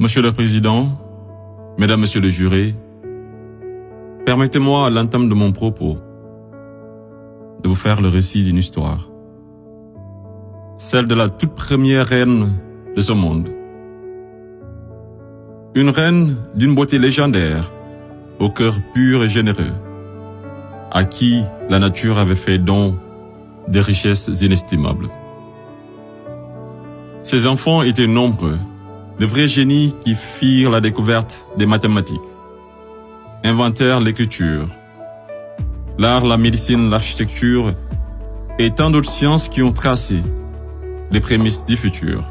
Monsieur le Président, Mesdames, Messieurs les jurés, permettez-moi à l'entame de mon propos de vous faire le récit d'une histoire, celle de la toute première reine de ce monde. Une reine d'une beauté légendaire, au cœur pur et généreux, à qui la nature avait fait don de richesses inestimables. Ses enfants étaient nombreux, de vrais génies qui firent la découverte des mathématiques, inventèrent l'écriture, l'art, la médecine, l'architecture et tant d'autres sciences qui ont tracé les prémices du futur.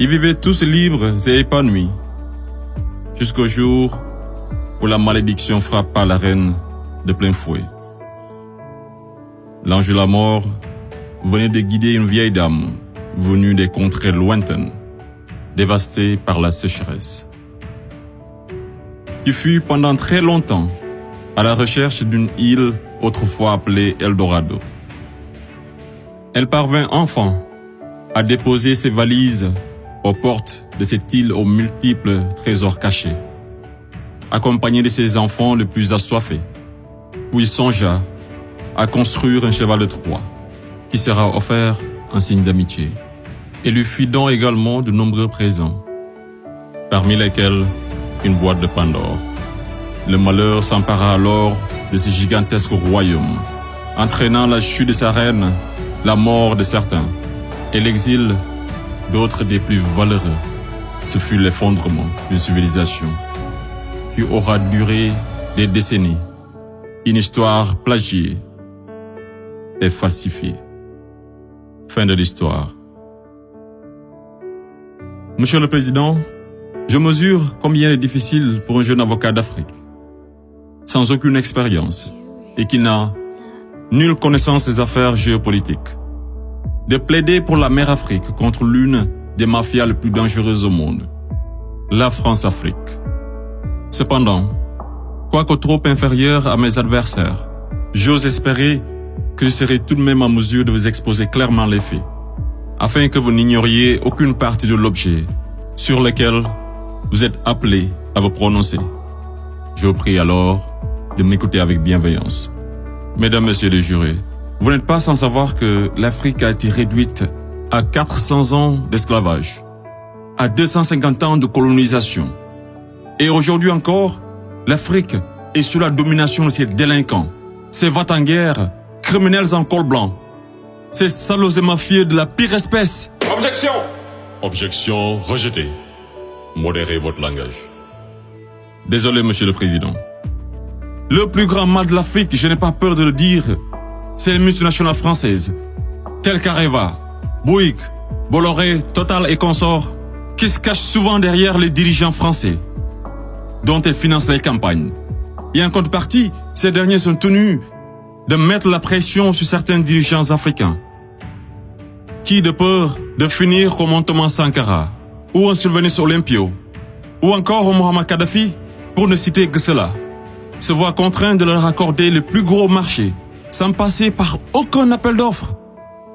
Ils vivaient tous libres et épanouis, jusqu'au jour où la malédiction frappa la reine de plein fouet. L'ange de la mort venait de guider une vieille dame venue des contrées lointaines, dévastées par la sécheresse, qui fut pendant très longtemps à la recherche d'une île autrefois appelée Eldorado. Elle parvint enfin à déposer ses valises aux portes de cette île aux multiples trésors cachés, accompagnée de ses enfants les plus assoiffés, puis songea à construire un cheval de Troie qui sera offert en signe d'amitié, et lui fit don également de nombreux présents, parmi lesquels une boîte de Pandore. Le malheur s'empara alors de ce gigantesque royaume, entraînant la chute de sa reine, la mort de certains, et l'exil d'autres des plus valeureux. Ce fut l'effondrement d'une civilisation qui aura duré des décennies, une histoire plagiée et falsifiée. Fin de l'histoire. Monsieur le Président, je mesure combien il est difficile pour un jeune avocat d'Afrique, sans aucune expérience et qui n'a nulle connaissance des affaires géopolitiques, de plaider pour la mère Afrique contre l'une des mafias les plus dangereuses au monde, la France-Afrique. Cependant, quoique trop inférieur à mes adversaires, j'ose espérer que je serai tout de même en mesure de vous exposer clairement les faits, afin que vous n'ignoriez aucune partie de l'objet sur lequel vous êtes appelés à vous prononcer. Je vous prie alors de m'écouter avec bienveillance. Mesdames, Messieurs les jurés, vous n'êtes pas sans savoir que l'Afrique a été réduite à 400 ans d'esclavage, à 250 ans de colonisation. Et aujourd'hui encore, l'Afrique est sous la domination de ces délinquants, ces va-t-en-guerre, criminels en col blanc, ces salauds et mafieux de la pire espèce. Objection! Objection rejetée. Modérez votre langage. Désolé, Monsieur le Président. Le plus grand mal de l'Afrique, je n'ai pas peur de le dire, c'est les multinationales françaises, telles qu'Areva, Bouygues, Bolloré, Total et consorts, qui se cachent souvent derrière les dirigeants français, dont elles financent les campagnes. Et en contrepartie, ces derniers sont tenus de mettre la pression sur certains dirigeants africains, qui, de peur de finir comme un Thomas Sankara, ou un Sylvanus Olympio, ou encore un Muammar Kadhafi, pour ne citer que cela, se voient contraints de leur accorder le plus gros marché, sans passer par aucun appel d'offres,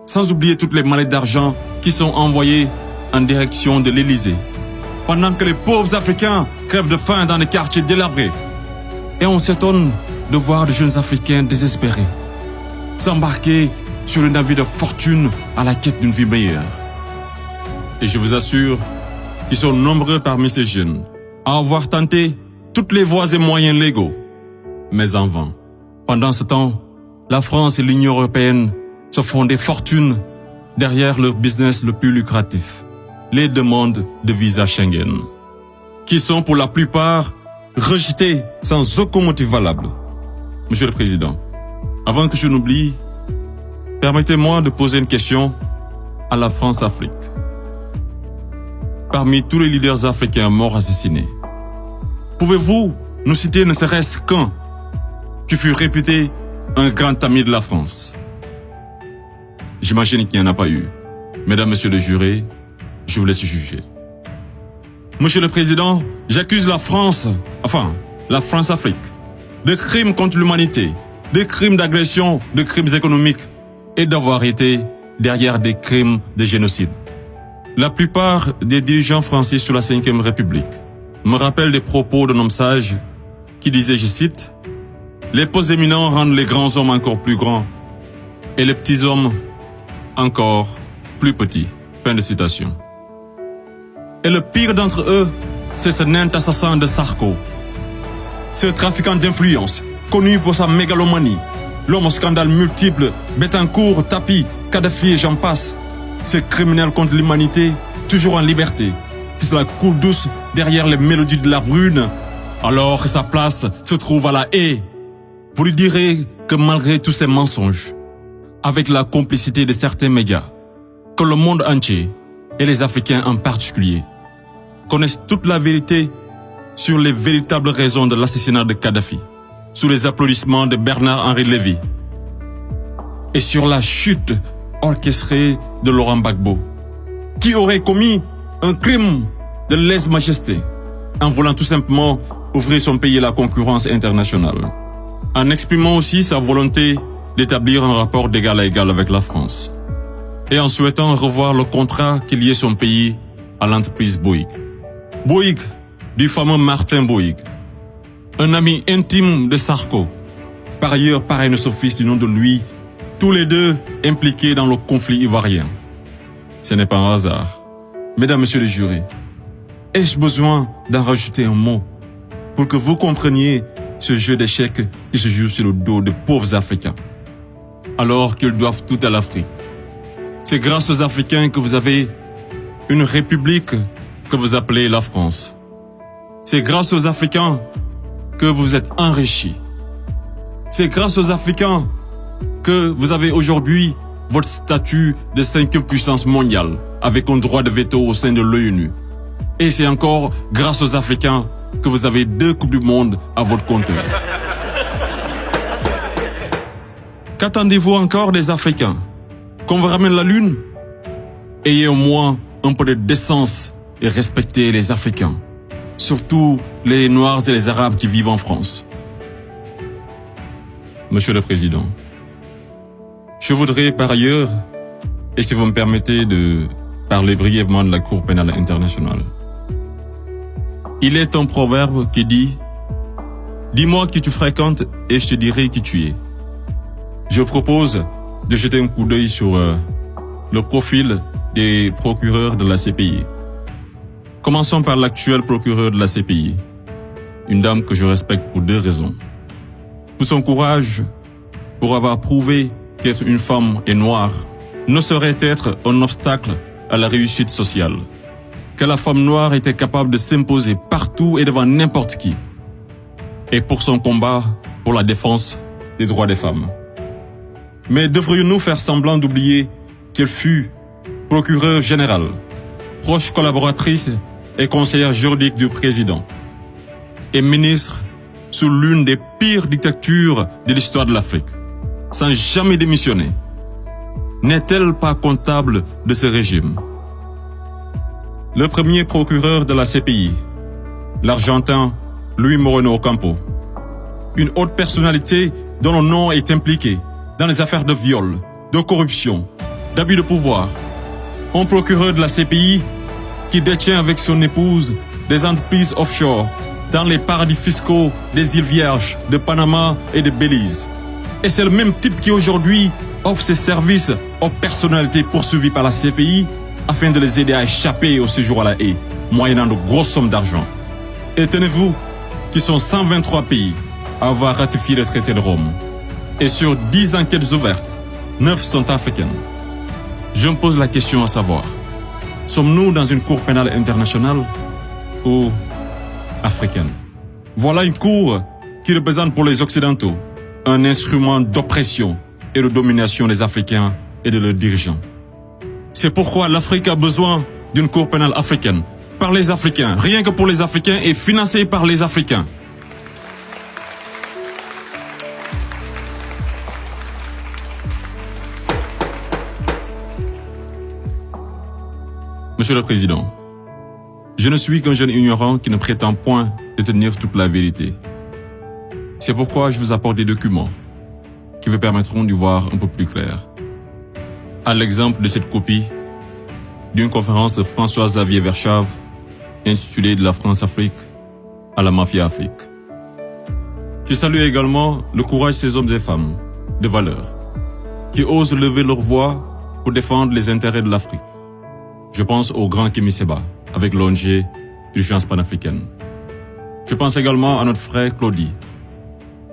sans oublier toutes les mallettes d'argent qui sont envoyées en direction de l'Élysée, pendant que les pauvres Africains crèvent de faim dans les quartiers délabrés. Et on s'étonne de voir de jeunes Africains désespérés s'embarquer sur le navire de fortune à la quête d'une vie meilleure. Et je vous assure qu'ils sont nombreux parmi ces jeunes à avoir tenté toutes les voies et moyens légaux, mais en vain. Pendant ce temps, la France et l'Union européenne se font des fortunes derrière leur business le plus lucratif, les demandes de visa Schengen, qui sont pour la plupart rejetées sans aucun motif valable. Monsieur le Président, avant que je n'oublie, permettez-moi de poser une question à la France-Afrique. Parmi tous les leaders africains morts assassinés, pouvez-vous nous citer ne serait-ce qu'un qui fut réputé un grand ami de la France? J'imagine qu'il n'y en a pas eu. Mesdames, Messieurs les jurés, je vous laisse juger. Monsieur le Président, j'accuse la France-Afrique, de crimes contre l'humanité, de crimes d'agression, de crimes économiques et d'avoir été derrière des crimes de génocide. La plupart des dirigeants français sous la Ve République me rappellent des propos d'un homme sage qui disait, je cite, « Les postes éminents rendent les grands hommes encore plus grands et les petits hommes encore plus petits. » Fin de citation. Et le pire d'entre eux, c'est ce nain assassin de Sarko. Ce trafiquant d'influence, connu pour sa mégalomanie, l'homme aux scandales multiples, Bettencourt, Tapi, Kadhafi et j'en passe. Ce criminel contre l'humanité, toujours en liberté, qui se la coule douce derrière les mélodies de la brune, alors que sa place se trouve à la haie. Vous lui direz que malgré tous ces mensonges, avec la complicité de certains médias, que le monde entier, et les Africains en particulier, connaissent toute la vérité sur les véritables raisons de l'assassinat de Kadhafi, sous les applaudissements de Bernard-Henri Lévy, et sur la chute orchestrée de Laurent Gbagbo, qui aurait commis un crime de lèse-majesté en voulant tout simplement ouvrir son pays à la concurrence internationale, en exprimant aussi sa volonté d'établir un rapport d'égal à égal avec la France, et en souhaitant revoir le contrat qui liait son pays à l'entreprise Bouygues. Bouygues, du fameux Martin Bouygues, un ami intime de Sarko, par ailleurs parrain son fils du nom de lui, tous les deux impliqués dans le conflit ivoirien. Ce n'est pas un hasard. Mesdames, Messieurs les jurés, ai-je besoin d'en rajouter un mot pour que vous compreniez ce jeu d'échecs qui se joue sur le dos de pauvres Africains, alors qu'ils doivent tout à l'Afrique? C'est grâce aux Africains que vous avez une république que vous appelez la France. C'est grâce aux Africains que vous êtes enrichis. C'est grâce aux Africains que vous avez aujourd'hui votre statut de 5e puissance mondiale avec un droit de veto au sein de l'ONU. Et c'est encore grâce aux Africains que vous avez 2 Coupes du Monde à votre compteur. Qu'attendez-vous encore des Africains? Qu'on vous ramène la Lune? Ayez au moins un peu de décence et respectez les Africains, surtout les Noirs et les Arabes qui vivent en France. Monsieur le Président, je voudrais par ailleurs, et si vous me permettez de parler brièvement de la Cour pénale internationale. Il est un proverbe qui dit « Dis-moi qui tu fréquentes et je te dirai qui tu es ». Je propose de jeter un coup d'œil sur le profil des procureurs de la CPI. Commençons par l'actuel procureur de la CPI, une dame que je respecte pour 2 raisons. Pour son courage, pour avoir prouvé qu'être une femme et noire ne saurait être un obstacle à la réussite sociale, que la femme noire était capable de s'imposer partout et devant n'importe qui, et pour son combat pour la défense des droits des femmes. Mais devrions-nous faire semblant d'oublier qu'elle fut procureure générale, proche collaboratrice et conseillère juridique du président, et ministre sous l'une des pires dictatures de l'histoire de l'Afrique, sans jamais démissionner? N'est-elle pas comptable de ce régime? Le premier procureur de la CPI, l'Argentin Luis Moreno Ocampo, une haute personnalité dont le nom est impliqué dans les affaires de viol, de corruption, d'abus de pouvoir. Un procureur de la CPI qui détient avec son épouse des entreprises offshore dans les paradis fiscaux des îles Vierges, de Panama et de Belize. Et c'est le même type qui aujourd'hui offre ses services aux personnalités poursuivies par la CPI afin de les aider à échapper au séjour à la haie, moyennant de grosses sommes d'argent. Et tenez-vous qu'ils sont 123 pays à avoir ratifié le traité de Rome. Et sur 10 enquêtes ouvertes, 9 sont africaines. Je me pose la question à savoir, sommes-nous dans une cour pénale internationale ou africaine? Voilà une cour qui représente pour les Occidentaux un instrument d'oppression et de domination des Africains et de leurs dirigeants. C'est pourquoi l'Afrique a besoin d'une cour pénale africaine, par les Africains, rien que pour les Africains et financée par les Africains. Monsieur le Président, je ne suis qu'un jeune ignorant qui ne prétend point détenir toute la vérité. C'est pourquoi je vous apporte des documents qui vous permettront d'y voir un peu plus clair. À l'exemple de cette copie d'une conférence de François-Xavier Verschave intitulée « De la France-Afrique à la mafia-Afrique ». Je salue également le courage de ces hommes et femmes de valeur qui osent lever leur voix pour défendre les intérêts de l'Afrique. Je pense au grand Kémy Séba avec l'ONG Urgence panafricaine. Je pense également à notre frère Claudie,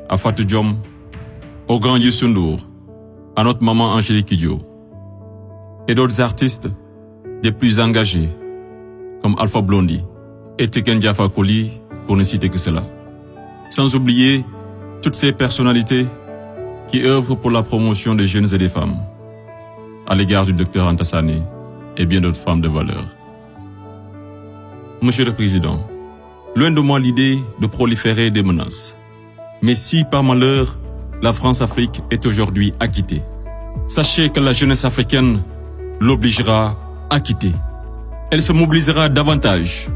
à Fatou Diom, au grand Youssou N'Dour, à notre maman Angélique Kidjo et d'autres artistes des plus engagés comme Alpha Blondy et Tiken Jah Fakoly pour ne citer que cela. Sans oublier toutes ces personnalités qui œuvrent pour la promotion des jeunes et des femmes à l'égard du docteur Anta Sané et bien d'autres femmes de valeur. Monsieur le Président, loin de moi l'idée de proliférer des menaces. Mais si par malheur, la France-Afrique est aujourd'hui acquittée, sachez que la jeunesse africaine l'obligera à quitter. Elle se mobilisera davantage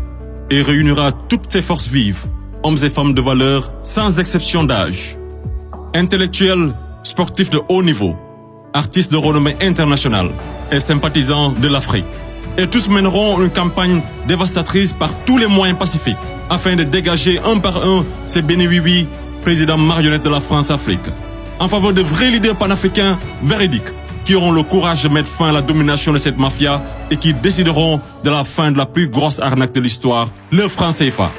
et réunira toutes ses forces vives, hommes et femmes de valeur, sans exception d'âge, intellectuels, sportifs de haut niveau, artistes de renommée internationale et sympathisants de l'Afrique. Et tous mèneront une campagne dévastatrice par tous les moyens pacifiques afin de dégager un par un ces bénéwiwi, présidents marionnettes de la France-Afrique, en faveur de vrais leaders panafricains véridiques qui auront le courage de mettre fin à la domination de cette mafia et qui décideront de la fin de la plus grosse arnaque de l'histoire, le franc CFA.